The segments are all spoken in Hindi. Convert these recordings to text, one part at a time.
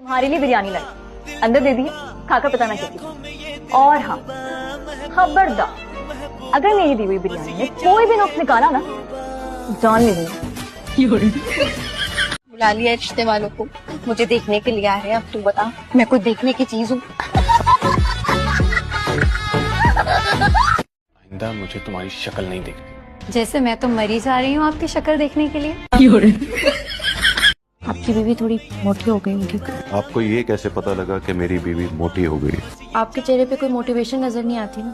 तुम्हारे लिए बिरयानी लाई, अंदर दे दिए, खाकर बताना कैसी। और हाँ, खबरदार अगर मेरी दी हुई बिरयानी में कोई भी नुक्स निकाला ना, जान ले दूंगी। बुला लिया रिश्ते वालों को, मुझे देखने के लिए आ रहे हैं। अब तू बता, मैं कोई देखने की चीज हूँ? आइंदा मुझे तुम्हारी शक्ल नहीं देखनी। जैसे मैं तो मरी जा रही हूँ आपकी शक्ल देखने के लिए। आपकी बीवी थोड़ी मोटी हो गई होगी। आपको ये कैसे पता लगा कि मेरी बीवी मोटी हो गई? आपके चेहरे पे कोई मोटिवेशन नजर नहीं आती ना।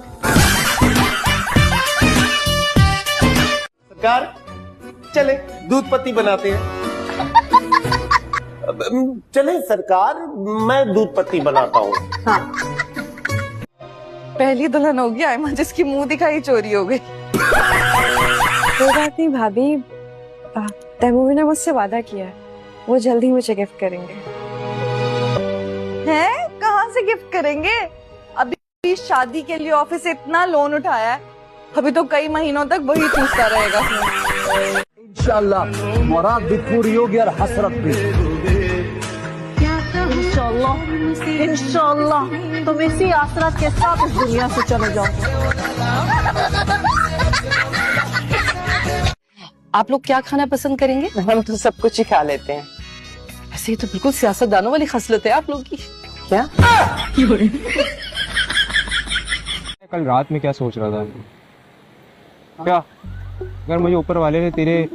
सरकार चले दूध पत्ती बनाते हैं। चले सरकार, मैं दूध पत्ती बनाता हूँ। हाँ। पहली दुल्हन होगी आयमा जिसकी मुंह दिखाई चोरी हो गई। कोई बात नहीं भाभी, तैमूर ने मुझसे वादा किया है, वो जल्दी मुझे गिफ्ट करेंगे। हैं? कहाँ से गिफ्ट करेंगे? अभी शादी के लिए ऑफिस से इतना लोन उठाया है, अभी तो कई महीनों तक वही चूसता रहेगा। इंशाल्लाह मुराद भी पूरी होगी और हसरत भी। इंशाल्लाह तुम इसी आसरत के साथ इस दुनिया से चले जाओ। आप लोग क्या खाना पसंद करेंगे? हम तो सब कुछ ही खा लेते हैं। ऐसे ही तो बिल्कुल सियासतदानों वाली खसलत है आप लोग की। क्या? कल रात में क्या सोच रहा था? क्या अगर मुझे ऊपर वाले ने तेरे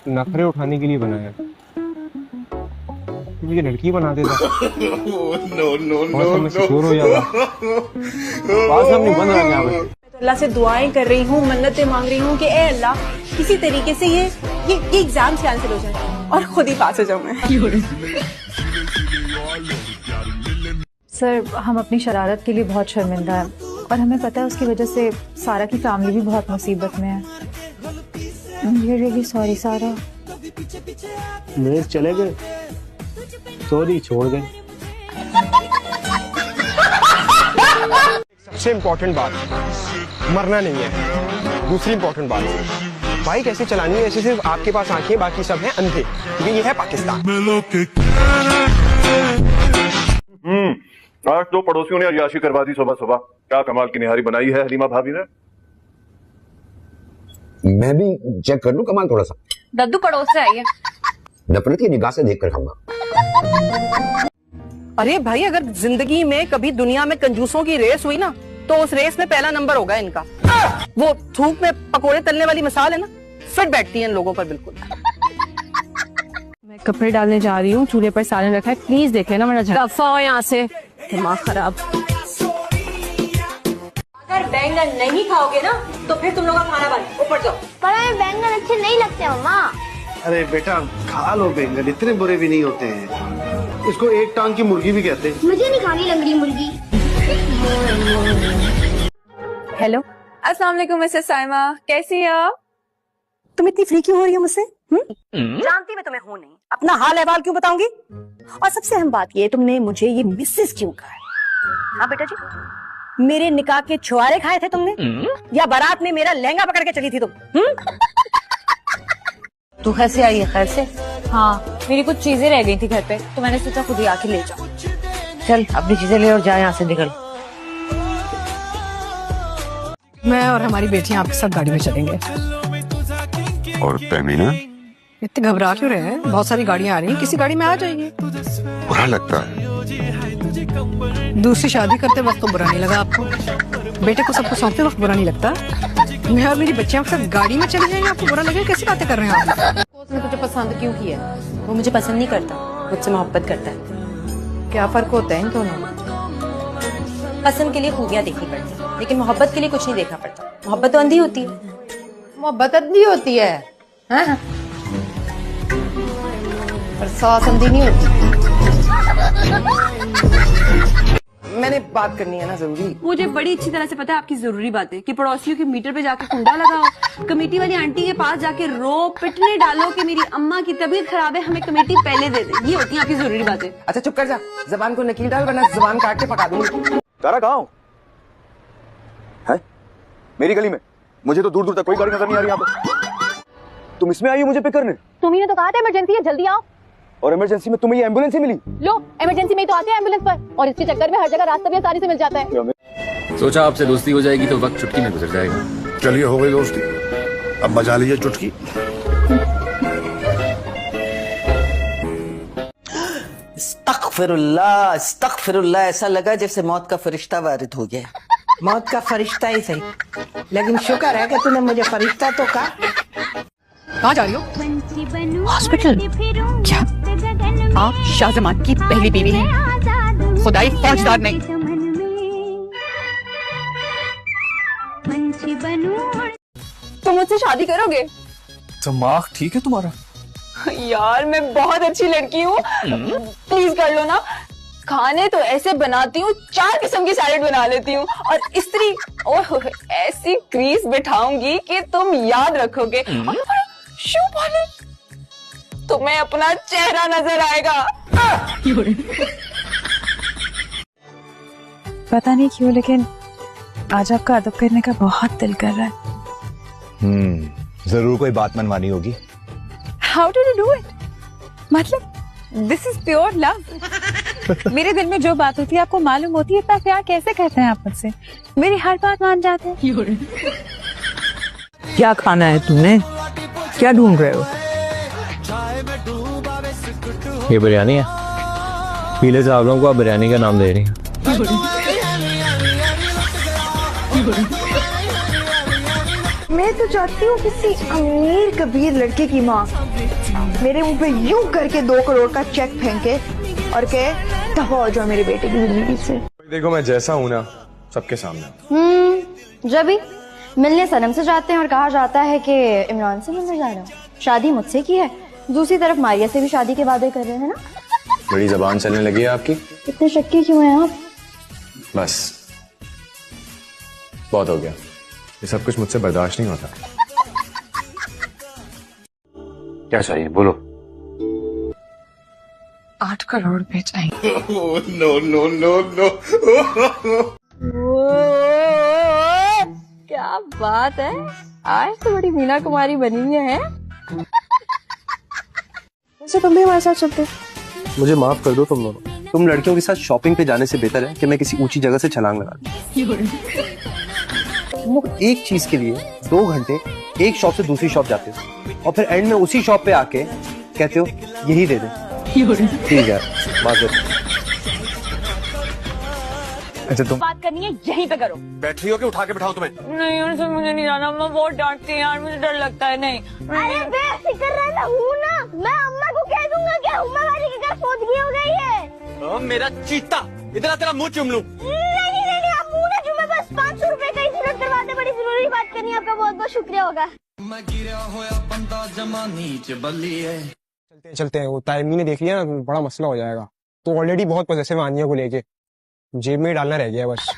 नखरे उठाने के लिए बनाया, तो मुझे लड़की बना देता। मैं सिक्योर हो जाता। बात नहीं बंद रहा क्या? अल्लाह से दुआएं कर रही हूँ, मन्नतें मांग रही हूँ कि ए अल्लाह किसी तरीके से ये एग्जाम कैंसिल हो जाए और खुद ही पास हो जाऊँ मैं। सर, हम अपनी शरारत के लिए बहुत शर्मिंदा है और हमें पता है उसकी वजह से सारा की फैमिली भी बहुत मुसीबत में है। रियली सॉरी सारा। मेरे चले गए, सॉरी छोड़ गए। सबसे इम्पोर्टेंट बात, मरना नहीं है। दूसरी इम्पोर्टेंट बात, बाइक ऐसे चलानी है ऐसे सिर्फ आपके पास आंखें, बाकी सब हैं अंधे, क्योंकि ये है पाकिस्तान। आज दो पड़ोसियों ने अय्याशी करवा दी सुबह सुबह। क्या कमाल की निहारी बनाई है हलीमा भाभी ने। मैं भी चेक कर लूं कमाल थोड़ा सा। दद्दू पड़ोस से आई है, नफरत की निगाह से देख कर खाऊंगा। अरे भाई, अगर जिंदगी में कभी दुनिया में कंजूसों की रेस हुई ना, तो उस रेस में पहला नंबर होगा इनका। वो धूप में पकोड़े तलने वाली मिसाल है ना, फिट बैठती है इन लोगों पर बिल्कुल। मैं कपड़े डालने जा रही हूँ, चूल्हे पर सालन रखा है, प्लीज देख लेना मेरा। दफा हो यहाँ से, दिमाग खराब। अगर बैंगन नहीं खाओगे ना तो फिर तुम लोग का खाना बंद, ऊपर जाओ। पर हमें बैंगन अच्छे नहीं लगते मम्मा। अरे बेटा खा लो बैंगन, इतने बुरे भी नहीं होते हैं। इसको एक टांग की मुर्गी भी कहते हैं। मुझे नहीं खानी लंगड़ी मुर्गी। हेलो, अस्सलाम वालेकुम मिसेस साइमा, कैसी है आप? तुम इतनी फ्री क्यों हो रही हो मुझसे? जानती मैं तुम्हें हूँ नहीं, अपना हाल अहवाल क्यों बताऊंगी? और सबसे अहम बात ये, तुमने मुझे ये मिसेस क्यों कहा है? हाँ बेटा जी, मेरे निकाह के छुआरे खाए थे तुमने, या बारात में मेरा लहंगा पकड़ के चली थी तुम? तू कैसे आई है? खैर से? हाँ, मेरी कुछ चीजें रह गई थी घर पे, तो मैंने सोचा खुद ही आके ले जाऊं। चल अपनी चीजें ले और जा यहाँ से, निकल। मैं और हमारी बेटियां आपके साथ गाड़ी में चलेंगे। और तमीना इतने घबरा क्यों रहे हैं? बहुत सारी गाड़ियां आ रही हैं, किसी गाड़ी में आ जाएंगे। बुरा लगता है। दूसरी शादी करते वक्त तो बुरा नहीं लगा आपको, बेटे को सबको सौंपते वक्त बुरा नहीं लगता? मैं और मेरी बच्चियां आपके साथ गाड़ी में चली जाएंगे, आपको बुरा लगेगा? कैसी बातें कर रहे हैं आप? उसने तुझे पसंद क्यों किया? वो मुझे पसंद नहीं करता, मुझसे मोहब्बत करता है। क्या फर्क होता है इन दोनों में? पसंद के लिए खूबियां देखनी पड़ती है, लेकिन मोहब्बत के लिए कुछ नहीं देखना पड़ता। मोहब्बत तो अंधी होती है। मोहब्बत अंधी होती है, हाँ? पर सांस अंधी नहीं होती। मैंने बात करनी है ना जरूरी। मुझे बड़ी अच्छी तरह से पता है आपकी जरूरी बात है कि पड़ोसियों के मीटर पे जाके कुंडा लगाओ, कमेटी वाली आंटी के पास जाके रो पिटने डालो कि मेरी अम्मा की तबीयत खराब है, हमें कमेटी पहले दे दे। ये होती है आपकी जरूरी बातें। अच्छा चुप कर जा, जबान को नकील डाल वरना जबान काट के पका दूंगी। तारा कहाँ है? मेरी गली में मुझे तो दूर दूर तक कोई गाड़ी नजर नहीं आ रही यहाँ पे। तुम इसमें आई हो मुझे पिक करने? तुम्ही ने तो कहा था इमरजेंसी है, जल्दी आओ। और इमरजेंसी में तुम्हें ये एम्बुलेंस ही मिली। लो, इमरजेंसी में ही तो आते हैं एम्बुलेंस पर, और इसके चक्कर में हर जगह रास्ता भी आसानी से मिल जाता है। सोचा आपसे दोस्ती हो जाएगी तो वक्त चुटकी में गुजर जाएगा। चलिए हो गई दोस्ती, अब बजा लीजिए चुटकी। अस्तगफिरुल्लाह, अस्तगफिरुल्लाह, ऐसा लगा जैसे मौत का फरिश्ता वारिद हो गया। मौत का फरिश्ता ही सही, लेकिन शुक्र है कि तूने मुझे फरिश्ता तो कहा। कहाँ जा रही हो? हॉस्पिटल। क्या आप शाहजमान की पहली बीवी हैं? खुदाई फौजदार नहीं। तुम मुझसे शादी करोगे? दिमाग ठीक है तुम्हारा? यार मैं बहुत अच्छी लड़की हूँ, प्लीज कर लो ना। खाने तो ऐसे बनाती हूँ, 4 किस्म की सैलेड बना लेती हूँ, और स्त्री ओह ऐसी क्रीज बिठाऊंगी कि तुम याद रखोगे। शू पॉलिश, तुम्हें अपना चेहरा नजर आएगा। पता नहीं क्यों, लेकिन आज आपका अदब करने का बहुत दिल कर रहा है। जरूर कोई बात मनवानी होगी। How do you do it? मतलब दिस इज प्योर लव। मेरे दिल में जो बात होती है आपको मालूम होती है, इतना प्यार कैसे करते हैं आप मुझसे? मेरी हर बात मान जाते हैं। क्या खाना है तुमने? क्या ढूंढ रहे हो? ये बिरयानी है। पीले चावलों को आप बिरयानी का नाम दे रही हैं। मैं तो चाहती हूँ किसी अमीर कबीर लड़के की माँ मेरे मुंह पे यूं करके 2 करोड़ का चेक फेंके और कहे दफा हो जाओ मेरे बेटे की जिंदगी से। देखो मैं जैसा हूँ ना, सबके सामने। जब भी मिलने सनम से जाते हैं और कहा जाता है कि इमरान से मिलने जा रहा हूँ, शादी मुझसे की है, दूसरी तरफ मारिया से भी शादी के वादे कर रहे हैं ना। बड़ी जबान चलने लगी है आपकी। इतने शक्की क्यों हैं आप? बस बहुत हो गया, ये सब कुछ मुझसे बर्दाश्त नहीं होता। क्या चाहिए बोलो। 8 करोड़ रुपए चाहिए। No no no no. क्या बात है, आज तो बड़ी मीना कुमारी बनी हुई है। वैसे तुम भी हमारे साथ चलते? मुझे माफ कर दो तुम दोनों। तुम लड़कियों के साथ शॉपिंग पे जाने से बेहतर है कि मैं किसी ऊंची जगह से छलांग लगा दूं। तुम लोग एक चीज के लिए 2 घंटे एक शॉप से दूसरी शॉप जाते हो और फिर एंड में उसी शॉप पे आके कहते हो यही दे दे। ठीक है, अच्छा तुम बात करनी है यहीं पे करो। बैठ रही हो कि उठा के बिठाऊं तुम्हें? नहीं उनसे मुझे नहीं जाना, अम्मा बहुत डांटती है यार, मुझे डर लगता है। नहीं अरे बेफिक्र रहना हूँ ना, मैं अम्मा को कह दूंगा कि अम्मा वाली के घर फोदगी हो गई है। मेरा चीता, इधर तेरा मुंह चुम लूं। नहीं आप मुंह ना चूमे, बस 500 रुपए का इंश्योरेंस करवा दे, बड़ी जरूरी बात करनी है, आपका बहुत बहुत शुक्रिया होगा। चलते हैं, वो तायमी ने देख लिया ना, बड़ा मसला हो जाएगा। तो ऑलरेडी बहुत पॉजिटिव आनिया को लेके जेब में डालना रह गया बस।